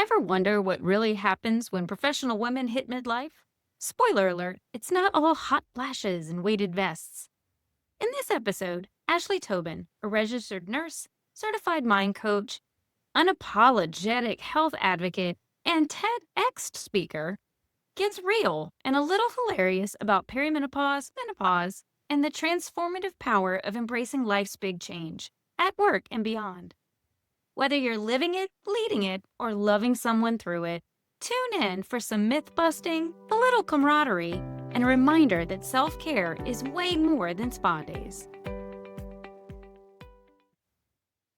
Ever wonder what really happens when professional women hit midlife? Spoiler alert, it's not all hot flashes and weighted vests. In this episode, Ashleigh Tobin, a registered nurse, certified mind coach, unapologetic health advocate, and TEDx speaker, gets real and a little hilarious about perimenopause, menopause, and the transformative power of embracing life's big change, at work and beyond. Whether you're living it, leading it, or loving someone through it, tune in for some myth busting, a little camaraderie, and a reminder that self care is way more than spa days.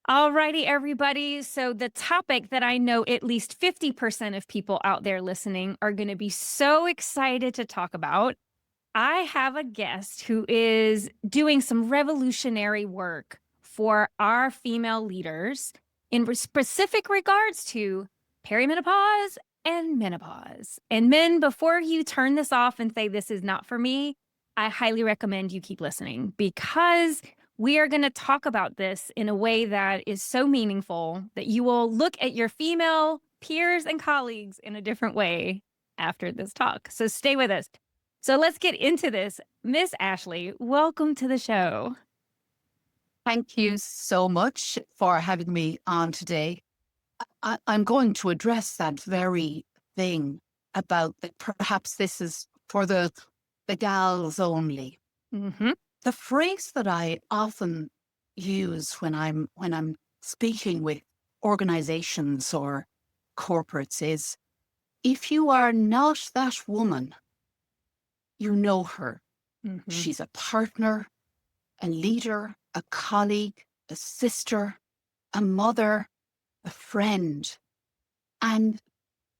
Alrighty, everybody. So, the topic that I know at least 50% of people out there listening are going to be so excited to talk about. I have a guest who is doing some revolutionary work for our female leaders in specific regards to perimenopause and menopause. And men, before you turn this off and say this is not for me, I highly recommend you keep listening because we are going to talk about this in a way that is so meaningful that you will look at your female peers and colleagues in a different way after this talk. So stay with us. So let's get into this. Miss Ashleigh, welcome to the show. Thank you so much for having me on today. I'm going to address that very thing about that perhaps this is for the gals only. Mm-hmm. The phrase that I often use when I'm speaking with organizations or corporates is, if you are not that woman, you know her. Mm-hmm. She's a partner, a leader, a colleague, a sister, a mother, a friend. And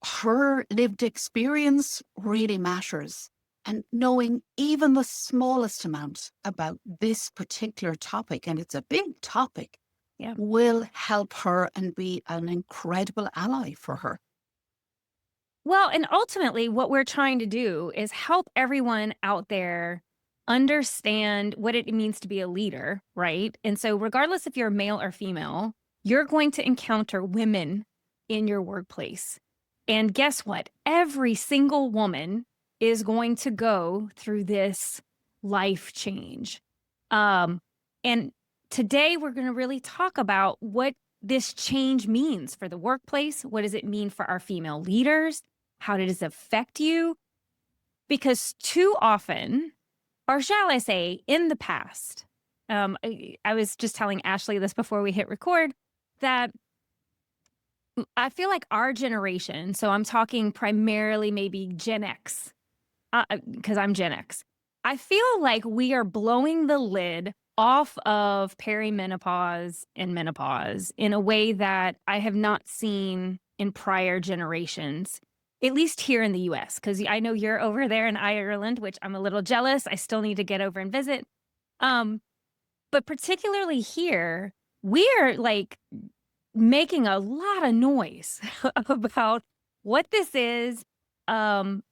her lived experience really matters. And knowing even the smallest amount about this particular topic, and it's a big topic, will help her and be an incredible ally for her. Well, and ultimately, what we're trying to do is help everyone out there understand what it means to be a leader, right? And so, regardless if you're male or female, you're going to encounter women in your workplace. And guess what? Every single woman is going to go through this life change. And today, we're going to really talk about what this change means for the workplace. What does it mean for our female leaders? How does it affect you? Because too often, or shall I say, in the past, I was just telling Ashleigh this before we hit record, that I feel like our generation, so I'm talking primarily maybe Gen X, because I'm Gen X, I feel like we are blowing the lid off of perimenopause and menopause in a way that I have not seen in prior generations. At least here in the US, because I know you're over there in Ireland, which I'm a little jealous. I still need to get over and visit. But particularly here, we are like making a lot of noise about what this is, and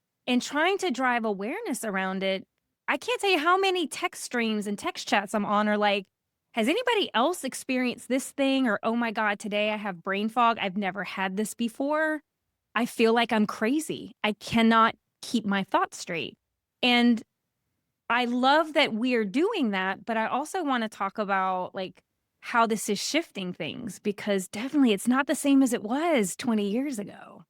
trying to drive awareness around it. I can't tell you how many text streams and text chats I'm on are like, has anybody else experienced this thing? Or, oh my God, today I have brain fog. I've never had this before. I feel like I'm crazy. I cannot keep my thoughts straight. And I love that we're doing that, but I also want to talk about like how this is shifting things, because definitely it's not the same as it was 20 years ago.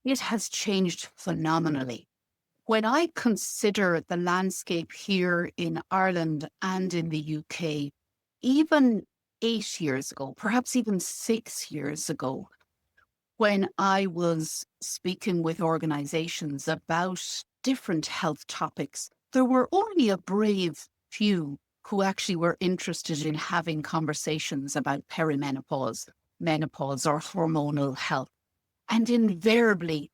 It has changed phenomenally. When I consider the landscape here in Ireland and in the UK, even 8 years ago, perhaps even 6 years ago, when I was speaking with organizations about different health topics, there were only a brave few who actually were interested in having conversations about perimenopause, menopause, or hormonal health. And invariably,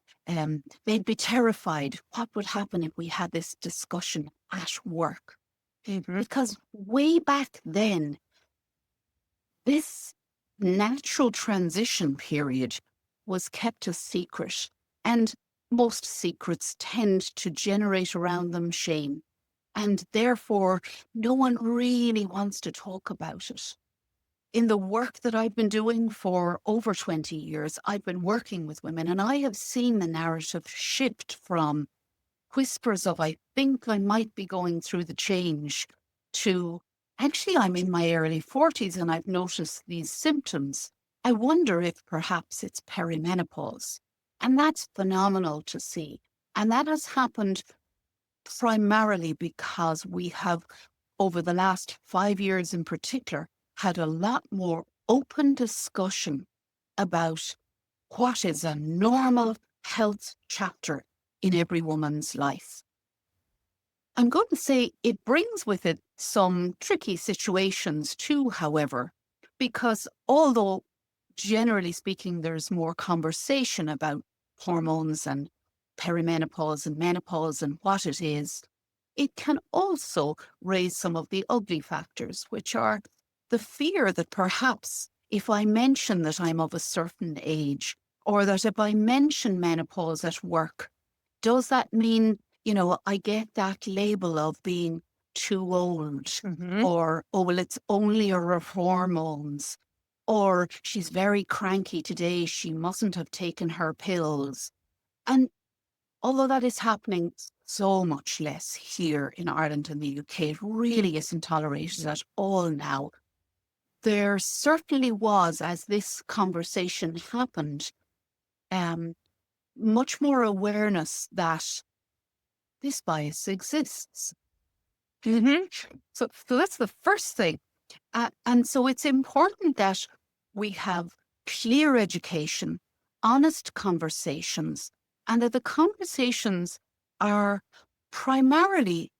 they'd be terrified. What would happen if we had this discussion at work? Because way back then, this natural transition period was kept a secret, and most secrets tend to generate around them shame, and therefore no one really wants to talk about it. In the work that I've been doing for over 20 years, I've been working with women and I have seen the narrative shift from whispers of, I think I might be going through the change, to actually, I'm in my early 40s and I've noticed these symptoms. I wonder if perhaps it's perimenopause. And that's phenomenal to see. And that has happened primarily because we have, over the last 5 years in particular, had a lot more open discussion about what is a normal health chapter in every woman's life. I'm going to say it brings with it some tricky situations too, however, because although generally speaking, there's more conversation about hormones and perimenopause and menopause and what it is, it can also raise some of the ugly factors, which are the fear that perhaps if I mention that I'm of a certain age, or that if I mention menopause at work, does that mean, I get that label of being too old? Hmm. Or, oh, well, it's only her hormones. Or she's very cranky today. She mustn't have taken her pills. And although that is happening so much less here in Ireland and the UK, it really isn't tolerated at all now. There certainly was, as this conversation happened, um, much more awareness that this bias exists. Hmm. So that's the first thing. And so it's important that we have clear education, honest conversations, and that the conversations are primarily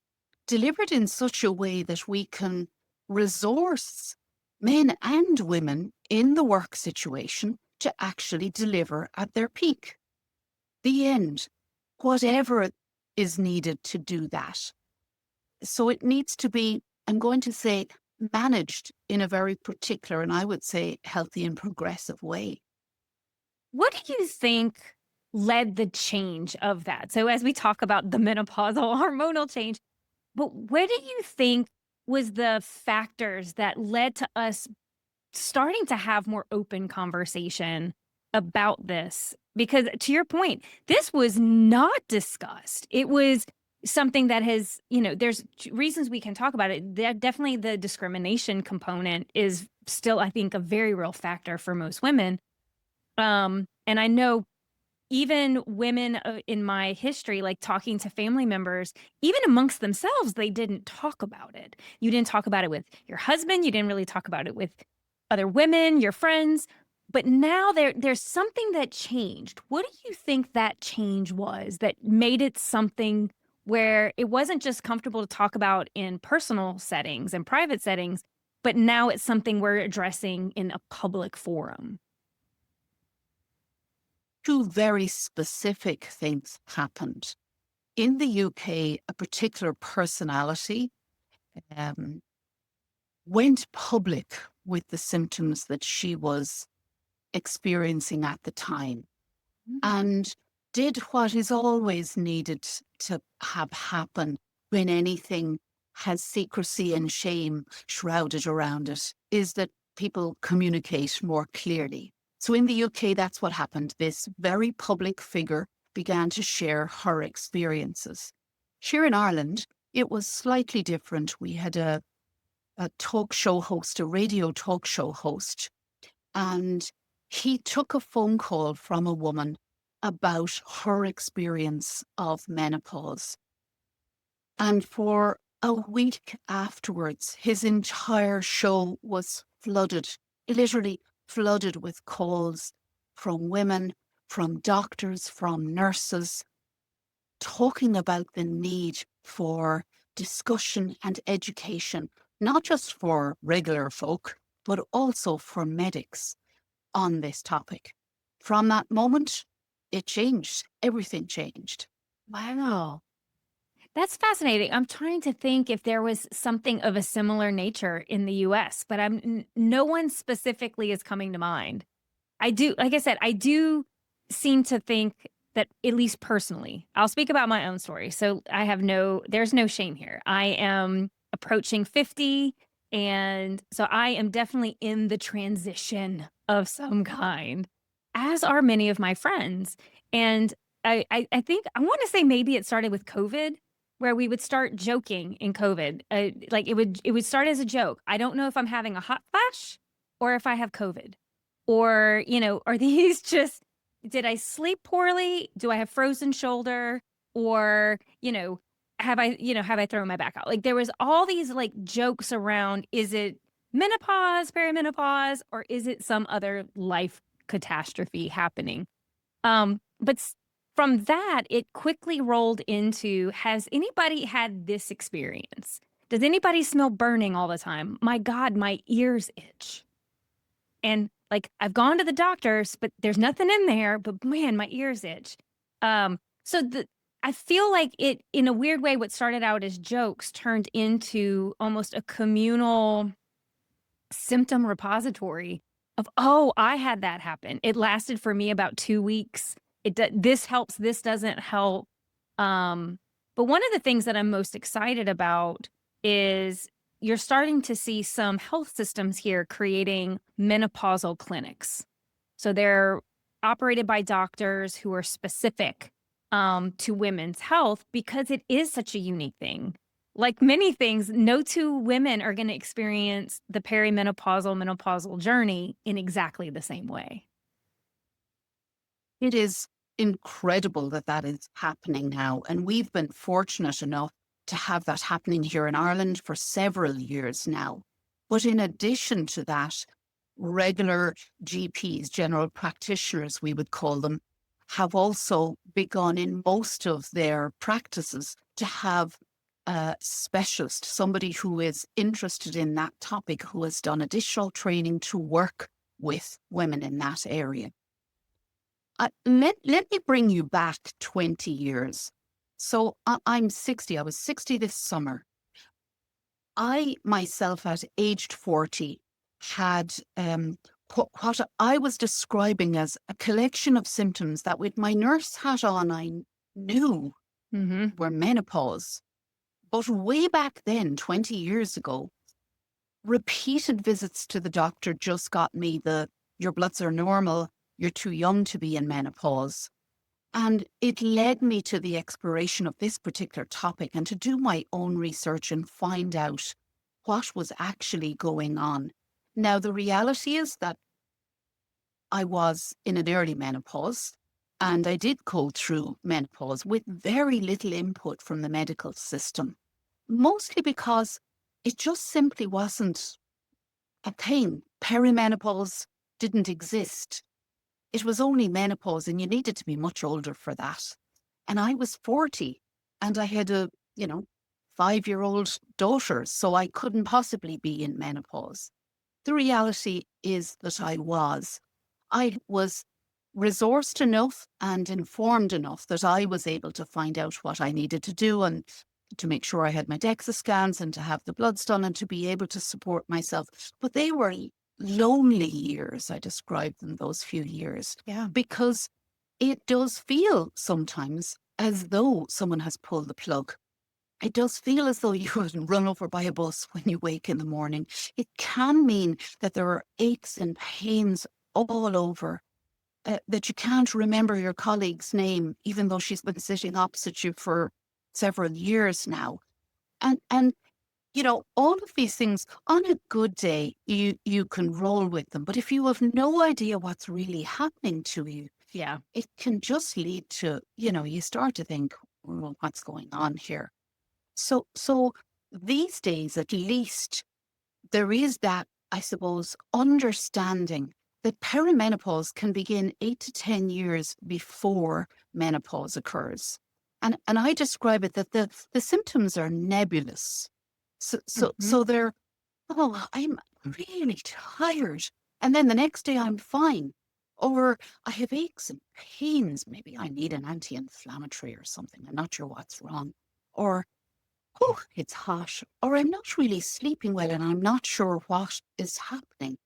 delivered in such a way that we can resource men and women in the work situation to actually deliver at their peak. The end, whatever is needed to do that. So it needs to be, I'm going to say, managed in a very particular and I would say healthy and progressive way. What do you think led the change of that? So, as we talk about the menopausal hormonal change, but what do you think was the factors that led to us starting to have more open conversation about this? Because to your point, this was not discussed. It was something that has, there's reasons we can talk about it. Definitely the discrimination component is still, I think, a very real factor for most women. And I know even women in my history, like talking to family members, even amongst themselves, they didn't talk about it. You didn't talk about it with your husband. You didn't really talk about it with other women, your friends. But now there's something that changed. What do you think that change was that made it something where it wasn't just comfortable to talk about in personal settings and private settings, but now it's something we're addressing in a public forum? Two very specific things happened. In the UK, a particular personality um, went public with the symptoms that she was experiencing at the time and did what is always needed to have happen when anything has secrecy and shame shrouded around it, is that people communicate more clearly. So in the UK, that's what happened. This very public figure began to share her experiences. Here in Ireland, it was slightly different. We had a talk show host, a radio talk show host, and he took a phone call from a woman about her experience of menopause. And for a week afterwards, his entire show was flooded, literally flooded with calls from women, from doctors, from nurses, talking about the need for discussion and education, not just for regular folk, but also for medics on this topic. From that moment, it changed. Everything changed. Wow. That's fascinating. I'm trying to think if there was something of a similar nature in the US, but no one specifically is coming to mind. I do, like I said, I do seem to think that, at least personally, I'll speak about my own story. So there's no shame here. I am approaching 50. And so I am definitely in the transition of some kind, as are many of my friends. And I think I want to say maybe it started with COVID, where we would start joking in COVID. Like it would start as a joke. I don't know if I'm having a hot flash or if I have COVID. Or, are these just did I sleep poorly? Do I have frozen shoulder? Or, have I thrown my back out? Like there was all these like jokes around, is it menopause, perimenopause, or is it some other life catastrophe happening? But from that, it quickly rolled into, has anybody had this experience? Does anybody smell burning all the time? My God, my ears itch. And like I've gone to the doctors, but there's nothing in there, but man, my ears itch. So I feel like it, in a weird way, what started out as jokes turned into almost a communal symptom repository of, oh, I had that happen. It lasted for me about 2 weeks. This helps, this doesn't help. Um, but one of the things that I'm most excited about is you're starting to see some health systems here creating menopausal clinics. So they're operated by doctors who are specific to women's health because it is such a unique thing. Like many things, no two women are going to experience the perimenopausal, menopausal journey in exactly the same way. It is incredible that that is happening now. And we've been fortunate enough to have that happening here in Ireland for several years now. But in addition to that, regular GPs, general practitioners, we would call them, have also begun in most of their practices to have a specialist, somebody who is interested in that topic, who has done additional training to work with women in that area. Let me bring you back 20 years. So I'm 60. I was 60 this summer. I myself, at aged 40, had what I was describing as a collection of symptoms that, with my nurse hat on, I knew Mm-hmm. were menopause. But way back then, 20 years ago, repeated visits to the doctor just got me your bloods are normal, you're too young to be in menopause. And it led me to the exploration of this particular topic and to do my own research and find out what was actually going on. Now, the reality is that I was in an early menopause, and I did go through menopause with very little input from the medical system, mostly because it just simply wasn't a thing. Perimenopause didn't exist. It was only menopause, and you needed to be much older for that. And I was 40, and I had a, 5-year-old daughter, so I couldn't possibly be in menopause. The reality is that I was resourced enough and informed enough that I was able to find out what I needed to do, and to make sure I had my DEXA scans and to have the bloods done and to be able to support myself. But they were lonely years. I described them, those few years, Yeah. because it does feel sometimes as though someone has pulled the plug. It does feel as though you were run over by a bus when you wake in the morning. It can mean that there are aches and pains all over, that you can't remember your colleague's name, even though she's been sitting opposite you for several years now. And all of these things, on a good day, you can roll with them. But if you have no idea what's really happening to you, Yeah. it can just lead to, you start to think, well, what's going on here? So these days, at least, there is that, I suppose, understanding that perimenopause can begin 8 to 10 years before menopause occurs. And I describe it that the symptoms are nebulous. So, so, Mm-hmm. so they're, oh, I'm really tired. And then the next day I'm fine. Or I have aches and pains. Maybe I need an anti-inflammatory or something. I'm not sure what's wrong. Or, oh, it's hot. Or I'm not really sleeping well and I'm not sure what is happening.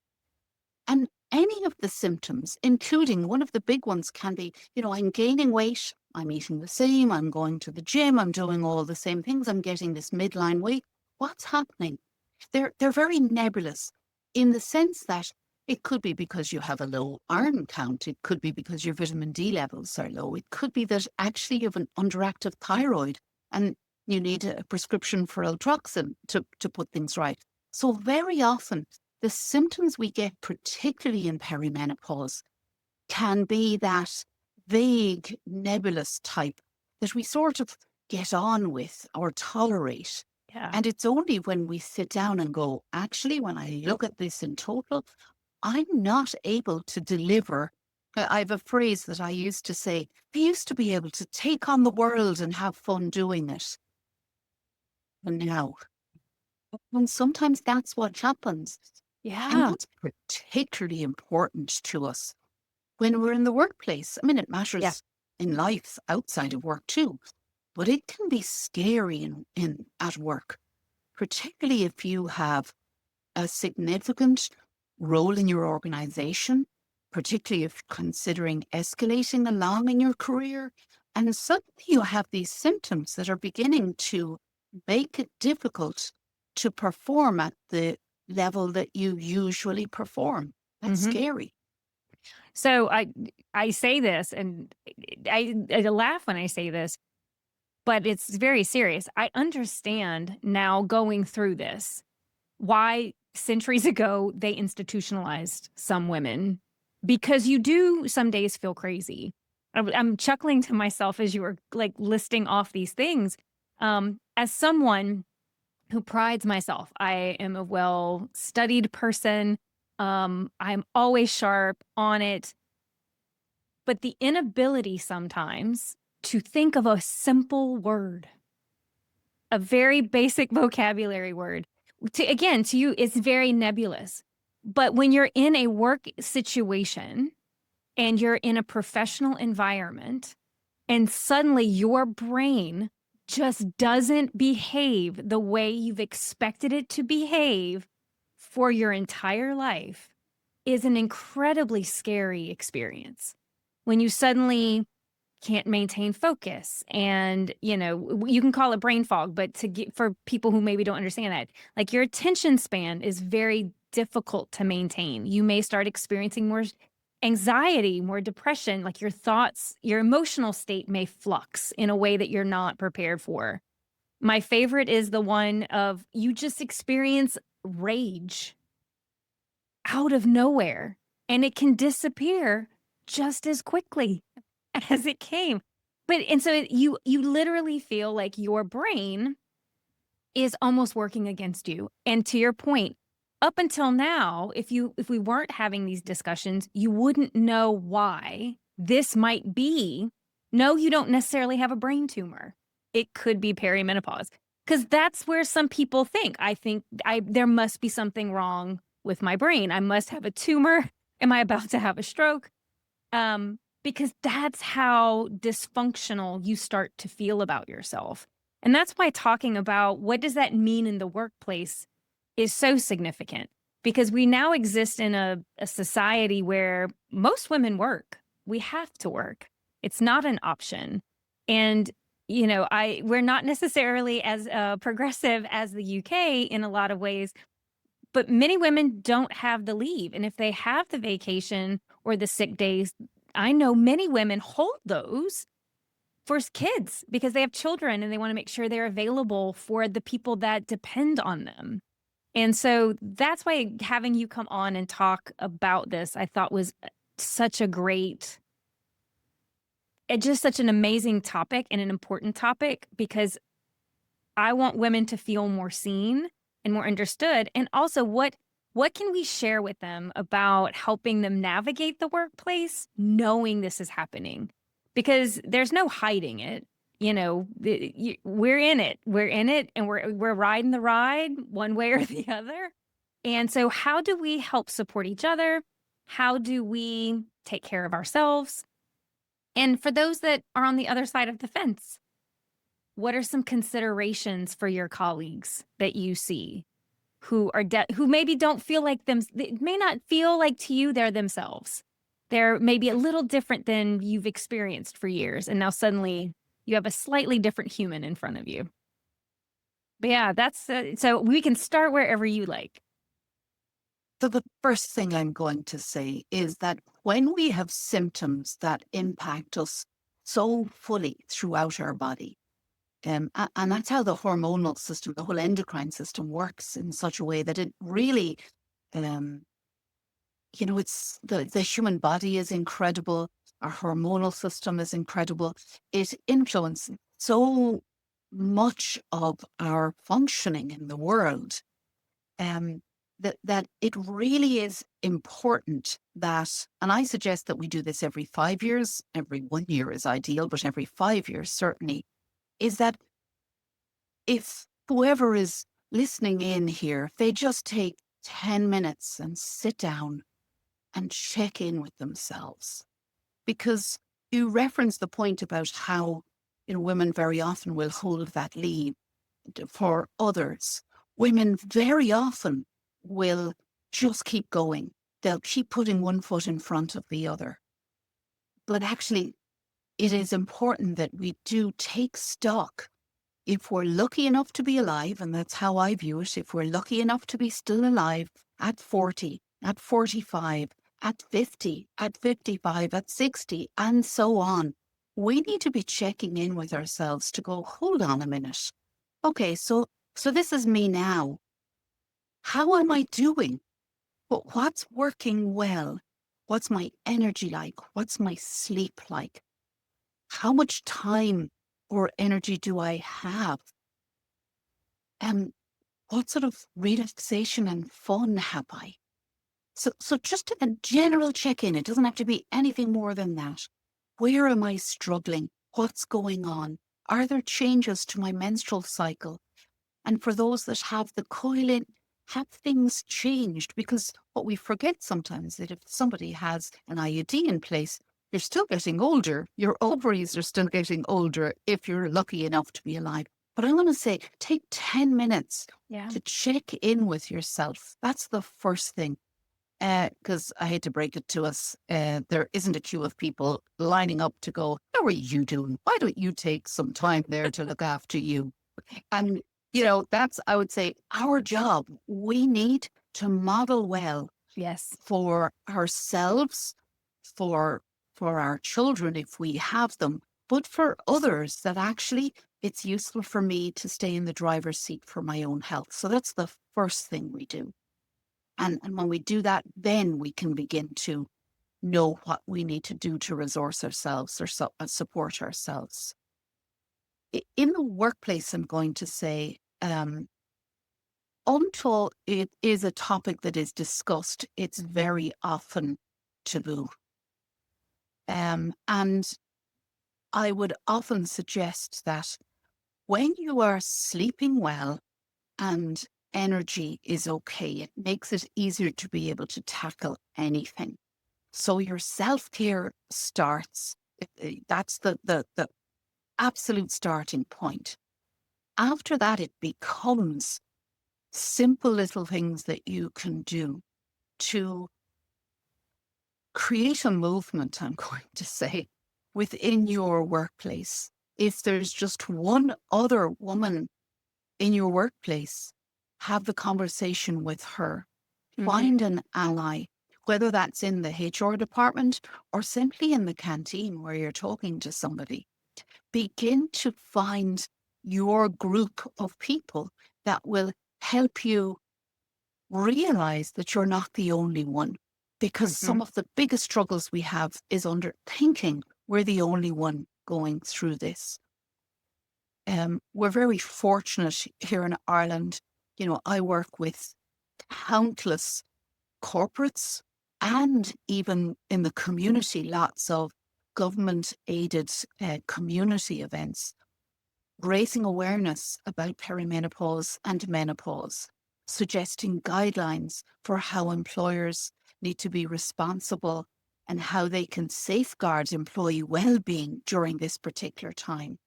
And any of the symptoms, including one of the big ones, can be, I'm gaining weight, I'm eating the same, I'm going to the gym, I'm doing all the same things, I'm getting this midline weight. What's happening? they're very nebulous in the sense that it could be because you have a low iron count. It could be because your vitamin D levels are low. It could be that actually you have an underactive thyroid and you need a prescription for Eltroxin to put things right. So very often the symptoms we get, particularly in perimenopause, can be that vague, nebulous type that we sort of get on with or tolerate. Yeah. And it's only when we sit down and go, actually, when I look at this in total, I'm not able to deliver. I have a phrase that I used to say, I used to be able to take on the world and have fun doing it. And now, and sometimes that's what happens. And Yeah. that's particularly important to us when we're in the workplace. I mean, it Yeah. matters in life outside of work too, but it can be scary in at work, particularly if you have a significant role in your organization, particularly if considering escalating along in your career. And suddenly you have these symptoms that are beginning to make it difficult to perform at the level that you usually perform. That's Hmm. scary. So I say this, and I laugh when I say this, but it's very serious. I understand now going through this why centuries ago they institutionalized some women, because you do some days feel crazy. I'm chuckling to myself as you were like listing off these things. As someone who prides myself, I am a well studied person. I'm always sharp on it, but the inability sometimes to think of a simple word, a very basic vocabulary word. Again, to you, it's very nebulous. But when you're in a work situation and you're in a professional environment, and suddenly your brain just doesn't behave the way you've expected it to behave for your entire life, is an incredibly scary experience. When you suddenly can't maintain focus, and you can call it brain fog, but to get, for people who maybe don't understand that, like, your attention span is very difficult to maintain. You may start experiencing more anxiety, more depression, like your thoughts, your emotional state may flux in a way that you're not prepared for. My favorite is the one of you just experience rage out of nowhere, and it can disappear just as quickly as it came. But and so you literally feel like your brain is almost working against you. And to your point, up until now, if we weren't having these discussions, you wouldn't know why this might be. No, you don't necessarily have a brain tumor. It could be perimenopause. Because that's where some people think. I think there must be something wrong with my brain. I must have a tumor. Am I about to have a stroke? Because that's how dysfunctional you start to feel about yourself. And that's why talking about what does that mean in the workplace is so significant, because we now exist in a society where most women work. We have to work. It's not an option. And we're not necessarily as progressive as the UK in a lot of ways, but many women don't have the leave. And if they have the vacation or the sick days, I know many women hold those for kids because they have children and they want to make sure they're available for the people that depend on them. And so that's why having you come on and talk about this, I thought was such a great, just such an amazing topic and an important topic, because I want women to feel more seen and more understood. And also, what can we share with them about helping them navigate the workplace, knowing this is happening? Because there's no hiding it. We're in it. We're in it, and we're riding the ride one way or the other. And so, how do we help support each other? How do we take care of ourselves? And for those that are on the other side of the fence, what are some considerations for your colleagues that you see who are who maybe don't feel like them? They may not feel like to you they're themselves. They're maybe a little different than you've experienced for years, and now suddenly you have a slightly different human in front of you. But yeah, that's so we can start wherever you like. So the first thing I'm going to say is that when we have symptoms that impact us so fully throughout our body, and that's how the hormonal system, the whole endocrine system works in such a way that it really, um, it's the human body is incredible. Our hormonal system is incredible. It influences so much of our functioning in the world, um, that it really is important that, and I suggest that we do this every 5 years, every 1 year is ideal, but every 5 years certainly, is that if whoever is listening in here, if they just take 10 minutes and sit down and check in with themselves. Because you referenced the point about how, women very often will hold that lead for others. Women very often will just keep going. They'll keep putting one foot in front of the other. But actually, it is important that we do take stock. If we're lucky enough to be alive, and that's how I view it, if we're lucky enough to be still alive at 40, at 45, at 50, at 55, at 60, and so on, we need to be checking in with ourselves to go, hold on a minute. Okay, so this is me now. How am I doing? What's working well? What's my energy like? What's my sleep like? How much time or energy do I have? Um, what sort of relaxation and fun have I? So just a general check-in. It doesn't have to be anything more than that. Where am I struggling? What's going on? Are there changes to my menstrual cycle? And for those that have the coil in, have things changed? Because what we forget sometimes is that if somebody has an IUD in place, you're still getting older. Your ovaries are still getting older if you're lucky enough to be alive. But I'm going to say, take 10 minutes Yeah. to check in with yourself. That's the first thing. Because I hate to break it to us, there isn't a queue of people lining up to go, how are you doing? Why don't you take some time there to look after you? And, that's, I would say, our job. We need to model well Yes. for ourselves, for our children if we have them, but for others that actually it's useful for me to stay in the driver's seat for my own health. So that's the first thing we do. And when we do that, then we can begin to know what we need to do to resource ourselves or support ourselves. In the workplace, I'm going to say, until it is a topic that is discussed, it's very often taboo. And I would often suggest that when you are sleeping well and energy is okay, it makes it easier to be able to tackle anything. So your self-care starts. That's the absolute starting point. After that, it becomes simple little things that you can do to create a movement, I'm going to say, within your workplace. If there's just one other woman in your workplace, have the conversation with her. Mhm. Find an ally, whether that's in the HR department or simply in the canteen where you're talking to somebody. Begin to find your group of people that will help you realize that you're not the only one. Because some Mhm. of the biggest struggles we have is under thinking we're the only one going through this. We're very fortunate here in Ireland. I work with countless corporates and even in the community, lots of government aided community events, raising awareness about perimenopause and menopause, suggesting guidelines for how employers need to be responsible and how they can safeguard employee well-being during this particular time.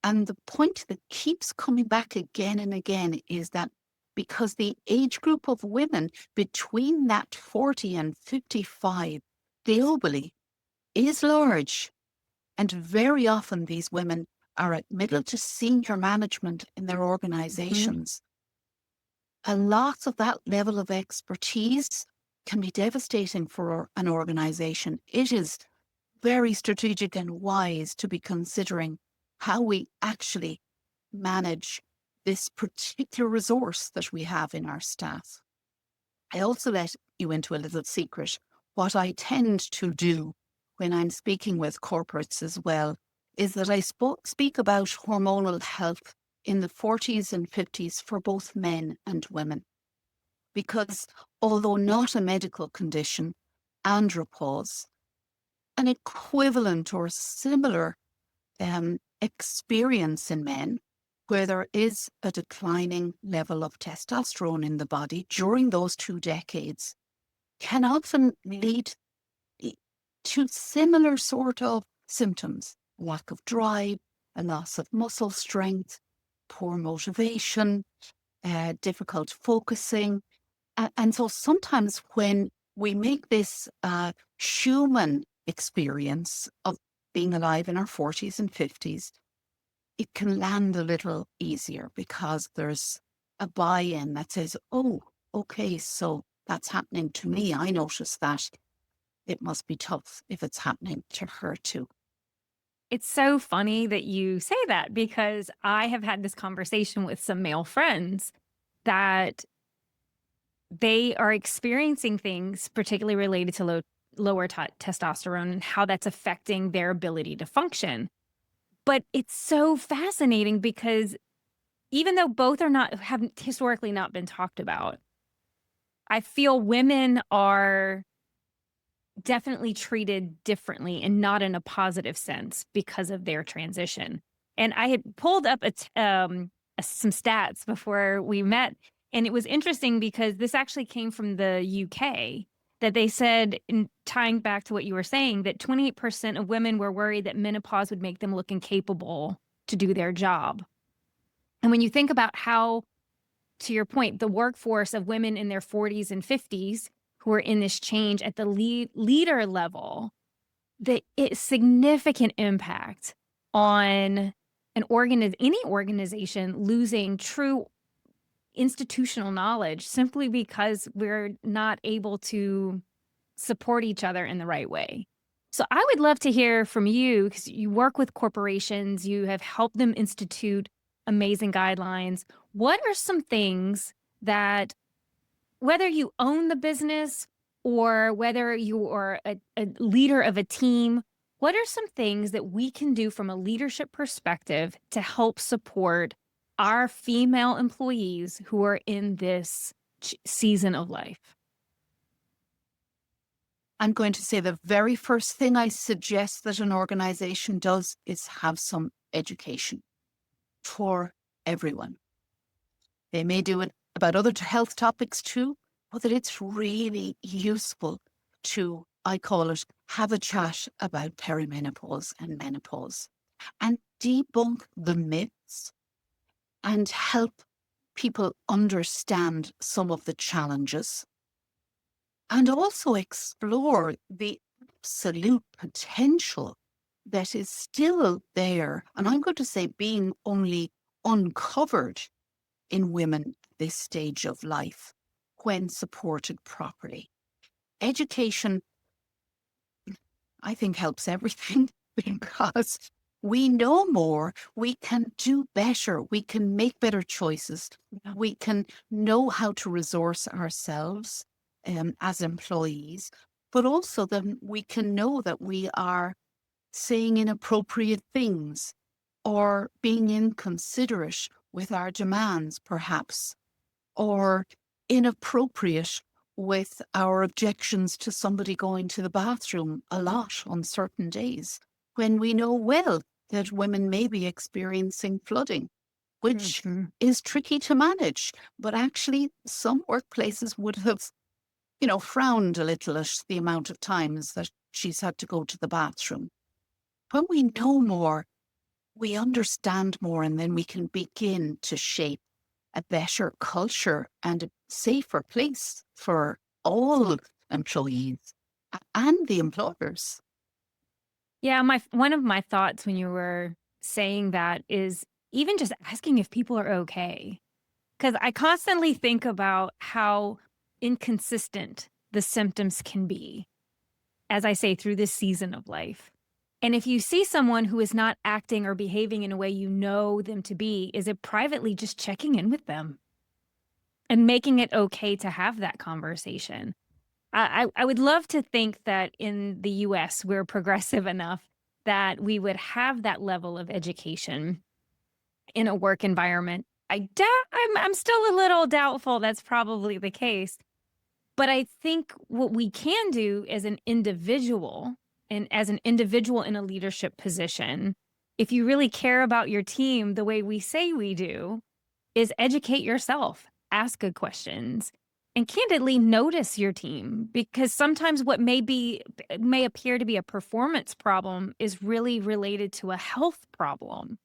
And the point that keeps coming back again and again is that because the age group of women between that 40 and 55 globally is large, and very often these women are at middle to senior management in their Mhm. organizations, a lot of that level of expertise can be devastating for an organization. It is very strategic and wise to be considering how we actually manage this particular resource that we have in our staff. I also let you into a little secret. What I tend to do when I'm speaking with corporates as well is that I speak about hormonal health in the 40s and 50s for both men and women. Because although not a medical condition, andropause, an equivalent or similar experience in men where there is a declining level of testosterone in the body during those 2 decades can often lead i- to similar sort of symptoms: lack of drive, a loss of muscle strength, poor motivation, difficult focusing. And so sometimes when we make this human experience of being alive in our 40s and 50s, it can land a little easier because there's a buy-in that says, oh, okay, so that's happening to me. I notice that. It must be tough if it's happening to her too. It's so funny that you say that because I have had this conversation with some male friends that they are experiencing things particularly related to lower testosterone and how that's affecting their ability to function. But it's so fascinating because even though both are not haven't historically not been talked about, I feel women are definitely treated differently and not in a positive sense because of their transition. And I had pulled up some stats before we met, and it was interesting because this actually came from the UK that they said, in tying back to what you were saying, that 28% of women were worried that menopause would make them look incapable to do their job. And when you think about how, to your point, the workforce of women in their 40s and 50s who are in this change at the leader level, the significant impact on any organization losing true institutional knowledge simply because we're not able to support each other in the right way. So I would love to hear from you because you work with corporations, you have helped them institute amazing guidelines. What are some things that, whether you own the business or whether you are a leader of a team, what are some things that we can do from a leadership perspective to help support our female employees who are in this season of life? I'm going to say the very first thing I suggest that an organization does is have some education for everyone. They may do it about other health topics too, but that it's really useful to, I call it, have a chat about perimenopause and menopause and debunk the myths and help people understand some of the challenges and also explore the absolute potential that is still there. And I'm going to say being only uncovered in women at this stage of life when supported properly. Education, I think, helps everything because we know more, we can do better, we can make better choices, we can know how to resource ourselves as employees, but also then we can know that we are saying inappropriate things or being inconsiderate with our demands, perhaps, or inappropriate with our objections to somebody going to the bathroom a lot on certain days when we know well that women may be experiencing flooding, which Mhm. is tricky to manage. But actually, some workplaces would have, frowned a little at the amount of times that she's had to go to the bathroom. When we know more, we understand more, and then we can begin to shape a better culture and a safer place for all employees and the employers. Yeah, one of my thoughts when you were saying that is even just asking if people are okay. Because I constantly think about how inconsistent the symptoms can be, as I say, through this season of life. And if you see someone who is not acting or behaving in a way you know them to be, is it privately just checking in with them and making it okay to have that conversation? I would love to think that in the US, we're progressive enough that we would have that level of education in a work environment. I'm still a little doubtful that's probably the case. But I think what we can do as an individual and as an individual in a leadership position, if you really care about your team the way we say we do, is educate yourself, ask good questions, and candidly notice your team because sometimes what may appear to be a performance problem is really related to a health problem.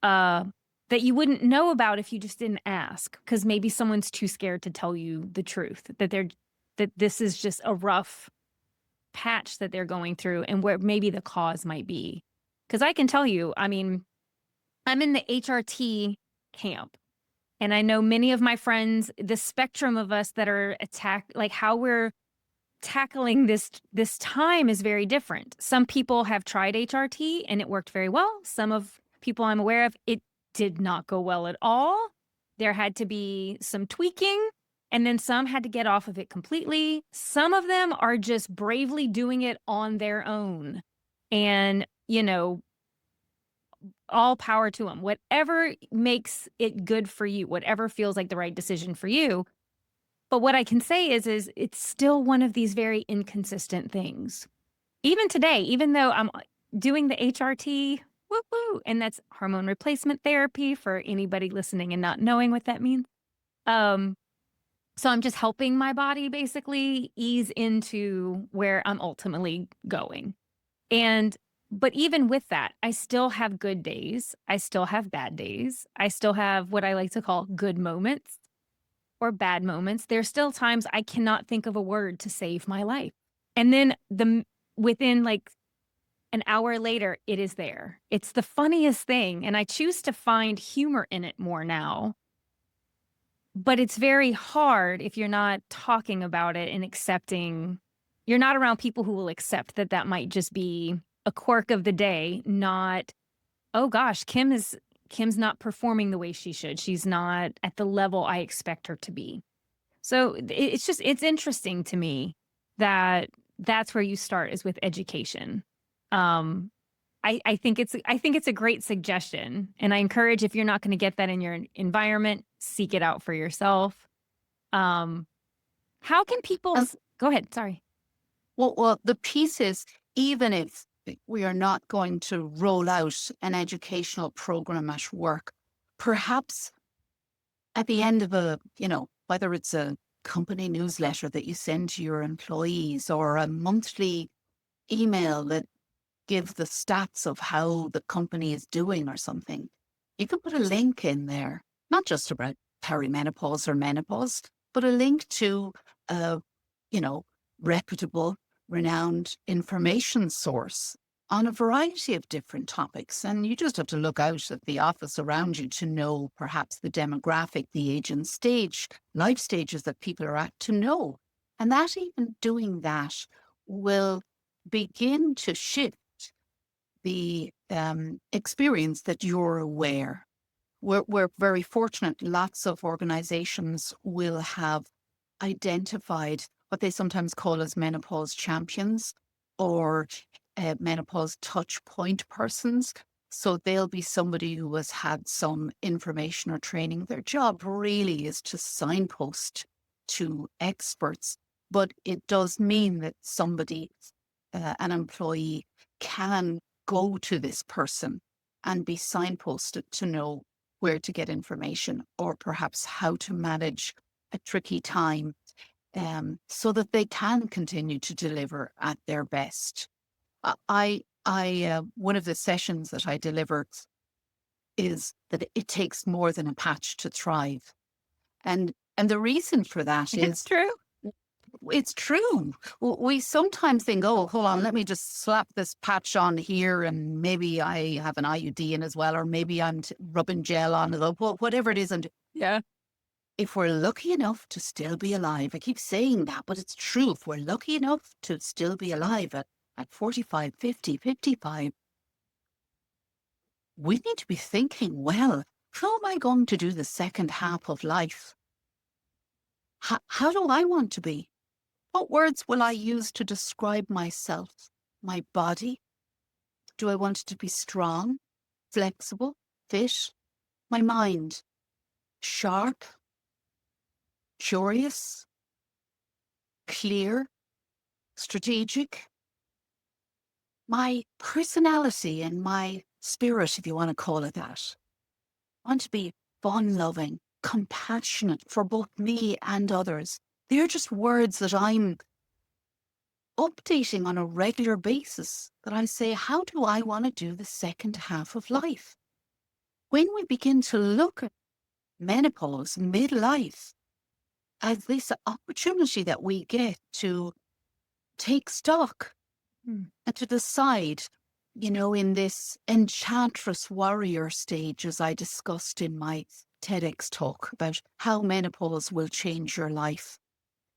Uh that you wouldn't know about if you just didn't ask because maybe someone's too scared to tell you the truth that this is just a rough patch that they're going through and where maybe the cause might be. Because I can tell you, I mean, I'm in the HRT camp. And I know many of my friends, the spectrum of us that are attacked, like how we're tackling this time is very different. Some people have tried HRT and it worked very well. Some of people I'm aware of, it did not go well at all. There had to be some tweaking, and then some had to get off of it completely. Some of them are just bravely doing it on their own. And, all power to them. Whatever makes it good for you, whatever feels like the right decision for you. But what I can say is it's still one of these very inconsistent things. Even today, even though I'm doing the HRT, woo woo, and that's hormone replacement therapy for anybody listening and not knowing what that means. Um, so I'm just helping my body basically ease into where I'm ultimately going. And but even with that, I still have good days. I still have bad days. I still have what I like to call good moments or bad moments. There's still times I cannot think of a word to save my life. And then within like an hour later, it is there. It's the funniest thing. And I choose to find humor in it more now. But it's very hard if you're not talking about it and accepting, you're not around people who will accept that that might just be a quirk of the day, not, oh gosh, Kim's not performing the way she should. She's not at the level I expect her to be. So it's interesting to me that that's where you start is with education. Um, I think it's a great suggestion, and I encourage if you're not going to get that in your environment, seek it out for yourself. Um, how can people And go ahead? Sorry. well, the piece is, even if we are not going to roll out an educational program at work, perhaps at the end of whether it's a company newsletter that you send to your employees or a monthly email that gives the stats of how the company is doing or something, you can put a link in there, not just about perimenopause or menopause, but a link to a, you know, reputable, renowned information source on a variety of different topics. And you just have to look out at the office around you to know perhaps the demographic, the age and stage, life stages that people are at to know. And that even doing that will begin to shift the experience that you're aware. We're very fortunate. Lots of organizations will have identified what they sometimes call as menopause champions or menopause touch point persons. So they'll be somebody who has had some information or training. Their job really is to signpost to experts, but it does mean that somebody, an employee, can go to this person and be signposted to know where to get information or perhaps how to manage a tricky time, so that they can continue to deliver at their best. One of the sessions that I deliver is that it takes more than a patch to thrive. And the reason for that It's is true. It's true. We sometimes think, oh, hold on, let me just slap this patch on here and maybe I have an IUD in as well, or maybe I'm rubbing gel on it, or whatever it is. And Yeah. if we're lucky enough to still be alive, I keep saying that, but it's true. If we're lucky enough to still be alive at 45, 50, 55, we need to be thinking, well, how am I going to do the second half of life? How do I want to be? What words will I use to describe myself, my body? Do I want it to be strong, flexible, fit? My mind, sharp, curious, clear, strategic? My personality and my spirit, if you want to call it that. I want to be fun loving, compassionate for both me and others. They're just words that I'm updating on a regular basis, that I say, how do I want to do the second half of life? When we begin to look at menopause, midlife, as this opportunity that we get to take stock Mm. and to decide, in this enchantress warrior stage, as I discussed in my Tedx talk about how menopause will change your life.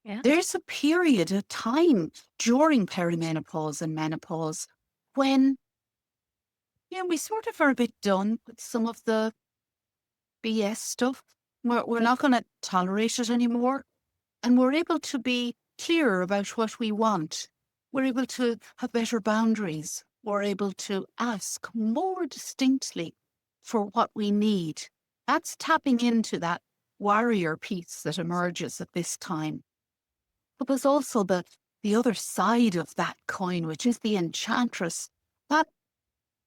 Yeah. There's a period of time during perimenopause and menopause when, we sort of are a bit done with some of the BS stuff. We're not going to tolerate it anymore. And we're able to be clearer about what we want. We're able to have better boundaries. We're able to ask more distinctly for what we need. That's tapping into that warrior piece that emerges at this time. But there's also the other side of that coin, which is the enchantress, that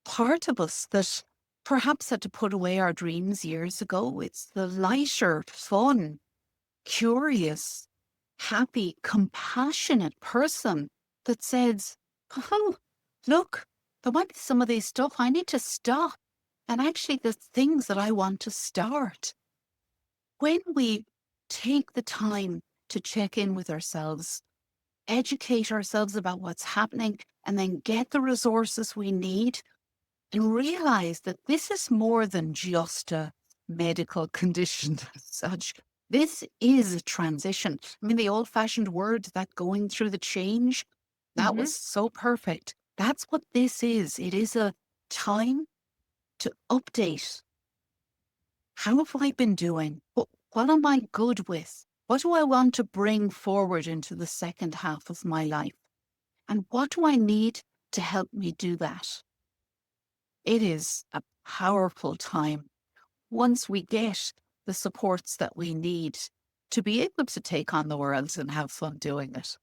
part of us that perhaps had to put away our dreams years ago. It's the lighter, fun, curious, happy, compassionate person that says, oh, look, there might be some of these stuff I need to stop. And actually, the things that I want to start. When we take the time to check in with ourselves, educate ourselves about what's happening, and then get the resources we need, and realize that this is more than just a medical condition as such. This is a transition. I mean, the old fashioned word, that going through the change, that Hmm. was so perfect. That's what this is. It is a time to update. How have I been doing? What am I good with? What do I want to bring forward into the second half of my life? And what do I need to help me do that? It is a powerful time once we get the supports that we need to be able to take on the world and have fun doing it.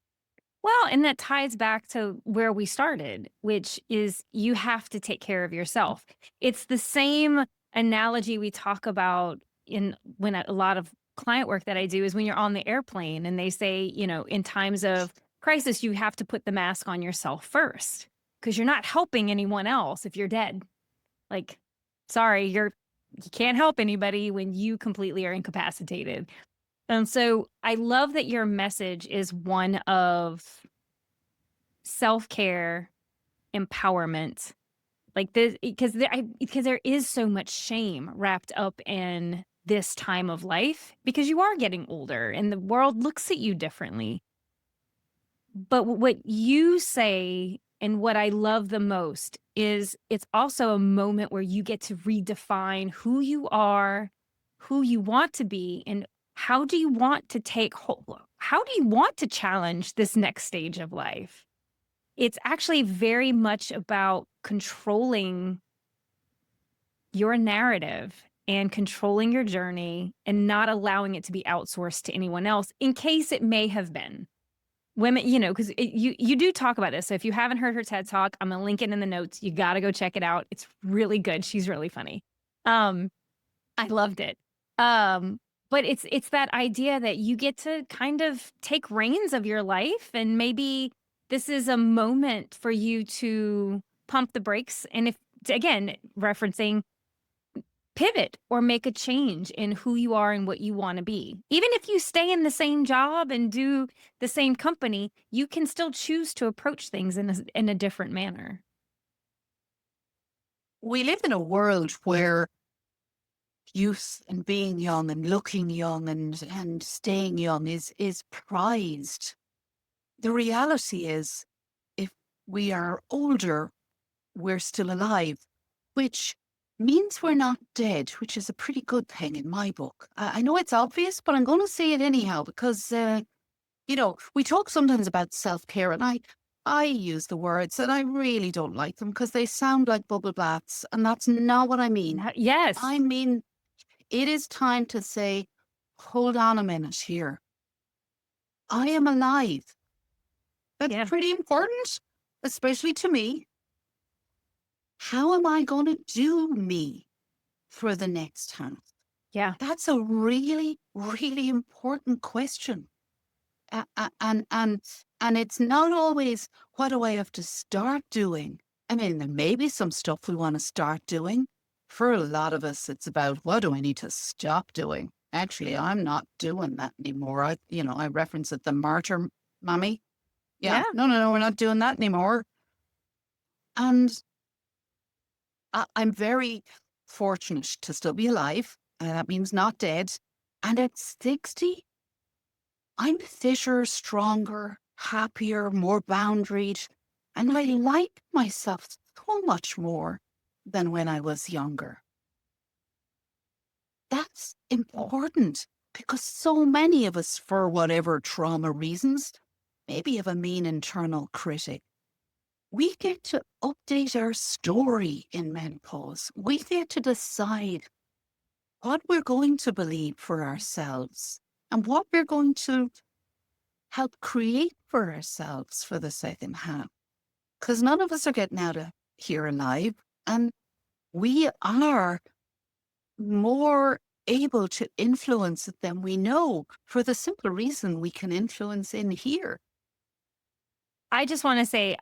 Well, and that ties back to where we started, which is you have to take care of yourself. It's the same analogy we talk about in when a lot of client work that I do is when you're on the airplane and they say, in times of crisis, you have to put the mask on yourself first because you're not helping anyone else if you're dead. Like, sorry, you can't help anybody when you completely are incapacitated. And so I love that your message is one of self-care, empowerment, like this, because there is so much shame wrapped up in this time of life because you are getting older and the world looks at you differently. But what you say and what I love the most is it's also a moment where you get to redefine who you are, who you want to be, and how do you want to how do you want to challenge this next stage of life? It's actually very much about controlling your narrative and controlling your journey and not allowing it to be outsourced to anyone else in case it may have been. Women, because you do talk about this. So if you haven't heard her TED Talk, I'm gonna link it in the notes. You gotta go check it out. It's really good. She's really funny. Um, I loved it. But it's that idea that you get to kind of take reins of your life and maybe this is a moment for you to pump the brakes. And if again, referencing pivot or make a change in who you are and what you want to be. Even if you stay in the same job and do the same company, you can still choose to approach things in a different manner. We live in a world where youth and being young and looking young and staying young is prized. The reality is, if we are older, we're still alive, which means we're not dead, which is a pretty good thing in my book. I know it's obvious, but I'm going to say it anyhow because, we talk sometimes about self care, and I use the words, and I really don't like them because they sound like bubble baths, and that's not what I mean. Yes. I mean, it is time to say, hold on a minute here. I am alive. That's Yeah. pretty important, especially to me. How am I going to do me for the next half? Yeah. That's a really, really important question. And it's not always, what do I have to start doing? I mean, there may be some stuff we want to start doing. For a lot of us, it's about, what do I need to stop doing? Actually, I'm not doing that anymore. I reference it, the martyr mommy. Yeah, Yeah. no, we're not doing that anymore. And I'm very fortunate to still be alive. That means not dead. And at 60, I'm fitter, stronger, happier, more boundaried, and I like myself so much more than when I was younger. That's important because so many of us, for whatever trauma reasons, maybe have a mean internal critic. We get to update our story in menopause. We get to decide what we're going to believe for ourselves and what we're going to help create for ourselves for the second half. Because none of us are getting out of here alive. And we are more able to influence it than we know, for the simple reason we can influence in here. I just want to say,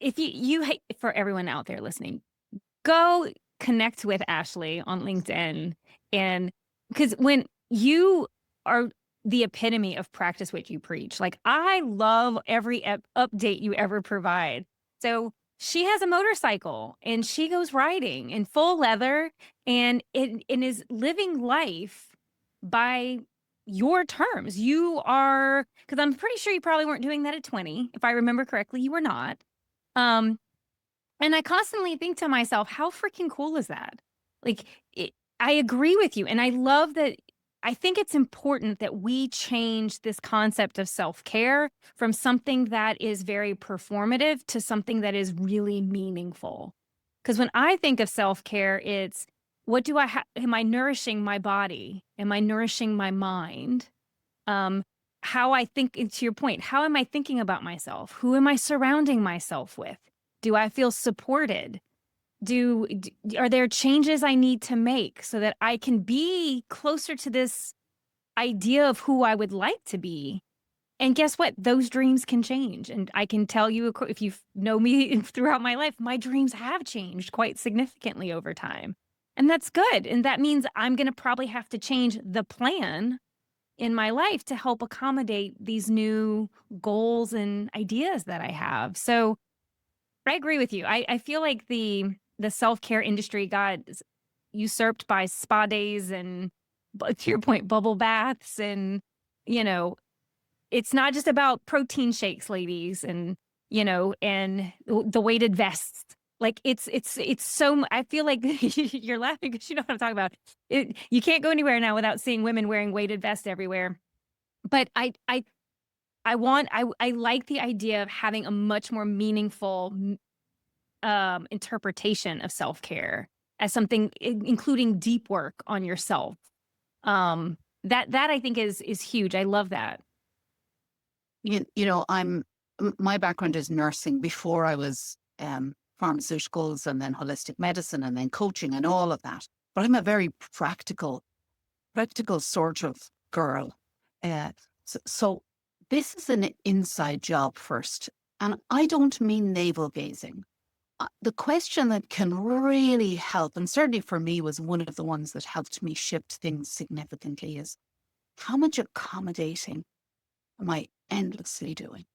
if for everyone out there listening, go connect with Ashleigh on LinkedIn. And because when you are the epitome of practice what you preach, like I love every update you ever provide. So she has a motorcycle and she goes riding in full leather and is living life by your terms. You are, because I'm pretty sure you probably weren't doing that at 20. If I remember correctly, you were not. Um, and I constantly think to myself, how freaking cool is that? Like, I agree with you. And I love that. I think it's important that we change this concept of self care from something that is very performative to something that is really meaningful. Because when I think of self care, it's what do I have? Am I nourishing my body? Am I nourishing my mind? Um, how I think, and to your point, how am I thinking about myself? Who am I surrounding myself with? Do I feel supported? Are there changes I need to make so that I can be closer to this idea of who I would like to be? And guess what? Those dreams can change. And I can tell you, if you know me throughout my life, my dreams have changed quite significantly over time. And that's good. And that means I'm going to probably have to change the plan in my life to help accommodate these new goals and ideas that I have. So I agree with you. I feel like the self-care industry got usurped by spa days and, to your point, bubble baths. And, you know, it's not just about protein shakes, ladies, and the weighted vests. Like it's so, I feel like you're laughing because you know what I'm talking about. You can't go anywhere now without seeing women wearing weighted vests everywhere. But I like the idea of having a much more meaningful interpretation of self-care as something including deep work on yourself. That I think is huge. I love that. My background is nursing before I was pharmaceuticals and then holistic medicine and then coaching and all of that. But I'm a very practical sort of girl. Uh, so this is an inside job first. And I don't mean navel gazing. The question that can really help, and certainly for me was one of the ones that helped me shift things significantly, is how much accommodating am I endlessly doing?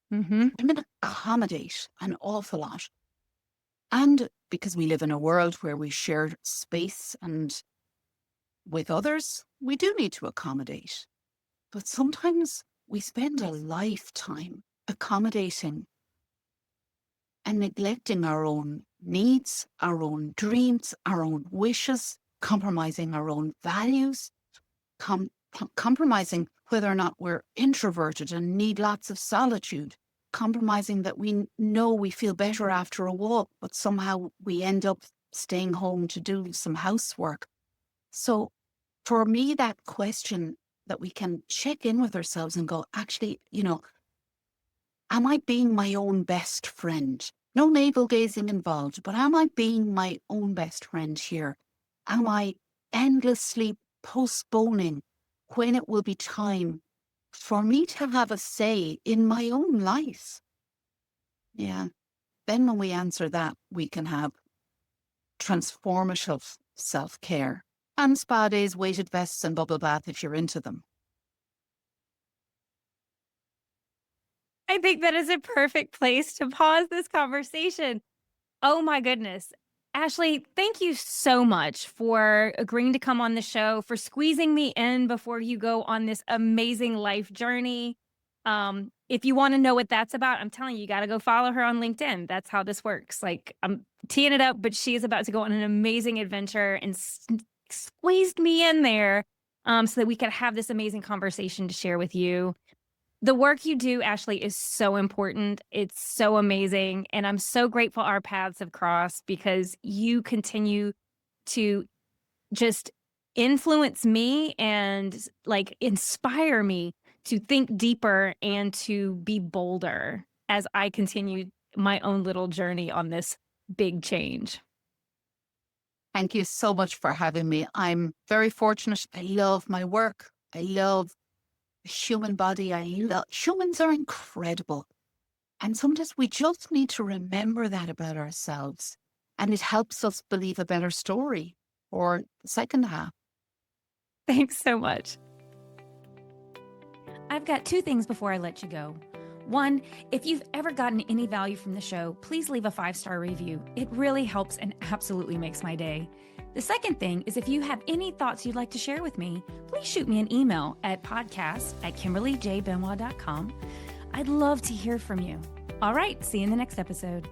Hmm. I'm going to accommodate an awful lot. And because we live in a world where we share space and with others, we do need to accommodate. But sometimes we spend a lifetime accommodating and neglecting our own needs, our own dreams, our own wishes, compromising our own values, compromising whether or not we're introverted and need lots of solitude, compromising that we know we feel better after a walk, but somehow we end up staying home to do some housework. So for me, that question that we can check in with ourselves and go, actually, am I being my own best friend? No navel gazing involved, but am I being my own best friend here? Am I endlessly postponing when it will be time for me to have a say in my own life? Yeah. Then when we answer that, we can have transformative self-care and spa days, weighted vests and bubble bath if you're into them. I think that is a perfect place to pause this conversation. Oh my goodness. Ashleigh, thank you so much for agreeing to come on the show, for squeezing me in before you go on this amazing life journey. If you want to know what that's about, I'm telling you, you got to go follow her on LinkedIn. That's how this works. Like, I'm teeing it up, but she is about to go on an amazing adventure and squeezed me in there so that we could have this amazing conversation to share with you. The work you do, Ashleigh, is so important. It's so amazing. And I'm so grateful our paths have crossed because you continue to just influence me and like inspire me to think deeper and to be bolder as I continue my own little journey on this big change. Thank you so much for having me. I'm very fortunate. I love my work. I love the human body. Humans are incredible. And sometimes we just need to remember that about ourselves. And it helps us believe a better story or the second half. Thanks so much. I've got two things before I let you go. One, if you've ever gotten any value from the show, please leave a 5-star review. It really helps and absolutely makes my day. The second thing is if you have any thoughts you'd like to share with me, please shoot me an email at podcast@KimberlyJBenoit.com. I'd love to hear from you. All right, see you in the next episode.